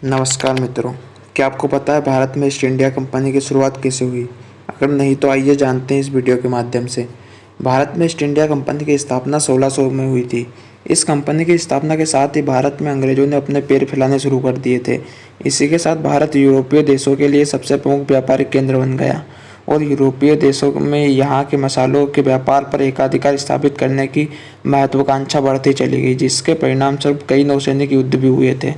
नमस्कार मित्रों, क्या आपको पता है भारत में ईस्ट इंडिया कंपनी की शुरुआत कैसे हुई? अगर नहीं तो आइए जानते हैं इस वीडियो के माध्यम से। भारत में ईस्ट इंडिया कंपनी की स्थापना 1600 में हुई थी। इस कंपनी की स्थापना के साथ ही भारत में अंग्रेजों ने अपने पैर फैलाने शुरू कर दिए थे। इसी के साथ भारत यूरोपीय देशों के लिए सबसे प्रमुख व्यापारिक केंद्र बन गया और यूरोपीय देशों में यहाँ के मसालों के व्यापार पर एकाधिकार स्थापित करने की महत्वाकांक्षा बढ़ती चली गई, जिसके परिणामस्वरूप कई नौसैनिक युद्ध भी हुए थे।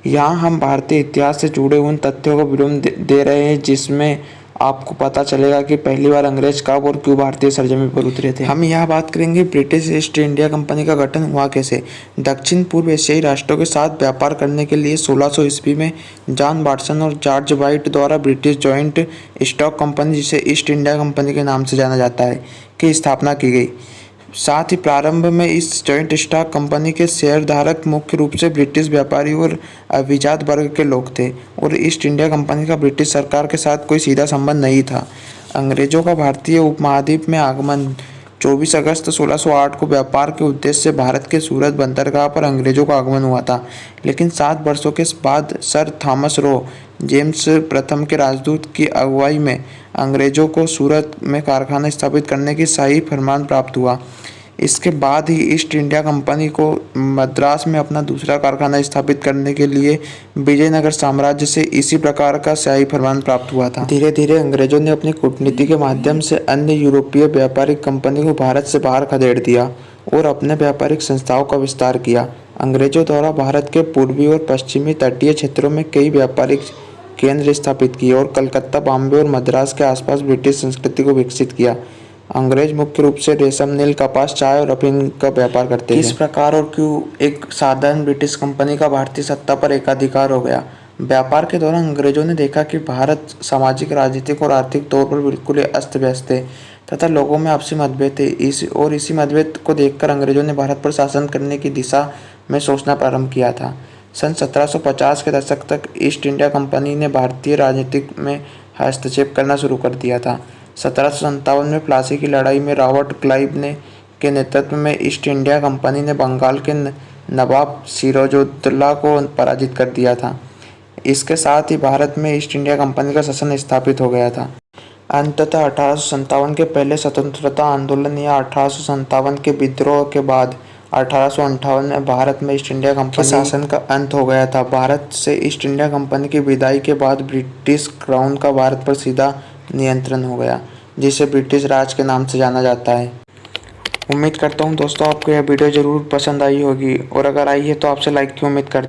यहाँ हम भारतीय इतिहास से जुड़े उन तथ्यों को विवरण दे रहे हैं जिसमें आपको पता चलेगा कि पहली बार अंग्रेज कब और क्यों भारतीय सरजमीन पर उतरे थे। हम यहाँ बात करेंगे ब्रिटिश ईस्ट इंडिया कंपनी का गठन हुआ कैसे। दक्षिण पूर्व एशियाई राष्ट्रों के साथ व्यापार करने के लिए 1600 ईस्वी में जॉन वाटसन और जॉर्ज वाइट द्वारा ब्रिटिश जॉइंट स्टॉक कंपनी, जिसे ईस्ट इंडिया कंपनी के नाम से जाना जाता है, की स्थापना की गई। साथ ही प्रारंभ में इस जॉइंट स्टॉक कंपनी के शेयरधारक मुख्य रूप से ब्रिटिश व्यापारी और अभिजात वर्ग के लोग थे और ईस्ट इंडिया कंपनी का ब्रिटिश सरकार के साथ कोई सीधा संबंध नहीं था। अंग्रेजों का भारतीय उपमहाद्वीप में आगमन 24 अगस्त 1608 को व्यापार के उद्देश्य से भारत के सूरत बंदरगाह पर अंग्रेजों का आगमन हुआ था, लेकिन 7 वर्षों के बाद सर थॉमस रो जेम्स प्रथम के राजदूत की अगुवाई में अंग्रेजों को सूरत में कारखाना स्थापित करने की शाही फरमान प्राप्त हुआ। इसके बाद ही ईस्ट इंडिया कंपनी को मद्रास में अपना दूसरा कारखाना स्थापित करने के लिए विजयनगर साम्राज्य से इसी प्रकार का शाही फरमान प्राप्त हुआ था। धीरे धीरे अंग्रेजों ने अपनी कूटनीति के माध्यम से अन्य यूरोपीय व्यापारिक कंपनी को भारत से बाहर खदेड़ दिया और अपने व्यापारिक संस्थाओं का विस्तार किया। अंग्रेजों द्वारा भारत के पूर्वी और पश्चिमी तटीय क्षेत्रों में कई व्यापारिक केंद्र स्थापित किए और कलकत्ता, बॉम्बे और मद्रास के आसपास ब्रिटिश संस्कृति को विकसित किया। अंग्रेज मुख्य रूप से रेशम, नील, कपास, चाय और अफीम का व्यापार करते थे। किस प्रकार और क्यों एक साधारण ब्रिटिश कंपनी का भारतीय सत्ता पर एकाधिकार हो गया? व्यापार के दौरान अंग्रेजों ने देखा कि भारत सामाजिक, राजनीतिक और आर्थिक तौर पर बिल्कुल अस्त व्यस्त है तथा लोगों में आपसी मतभेद थे। इसी मतभेद को देखकर अंग्रेजों ने भारत पर शासन करने की दिशा में सोचना प्रारंभ किया था। सन 1750 के दशक तक ईस्ट इंडिया कंपनी ने भारतीय राजनीति में हस्तक्षेप करना शुरू कर दिया था। 1757 में प्लासी की लड़ाई में रॉबर्ट क्लाइव के नेतृत्व में ईस्ट इंडिया कंपनी ने बंगाल के नवाब सिराजुद्दौला को पराजित कर दिया था। इसके साथ ही भारत में ईस्ट इंडिया कंपनी का शासन स्थापित हो गया था। अंततः 1857 के पहले स्वतंत्रता आंदोलन या 1857 के विद्रोह के बाद 1858 में भारत में ईस्ट इंडिया कंपनी के शासन का अंत हो गया था। भारत से ईस्ट इंडिया कंपनी की विदाई के बाद ब्रिटिश क्राउन का भारत पर सीधा नियंत्रण हो गया, जिसे ब्रिटिश राज के नाम से जाना जाता है। उम्मीद करता हूँ दोस्तों आपको यह वीडियो ज़रूर पसंद आई होगी और अगर आई है तो आपसे लाइक की उम्मीद करता हूँ।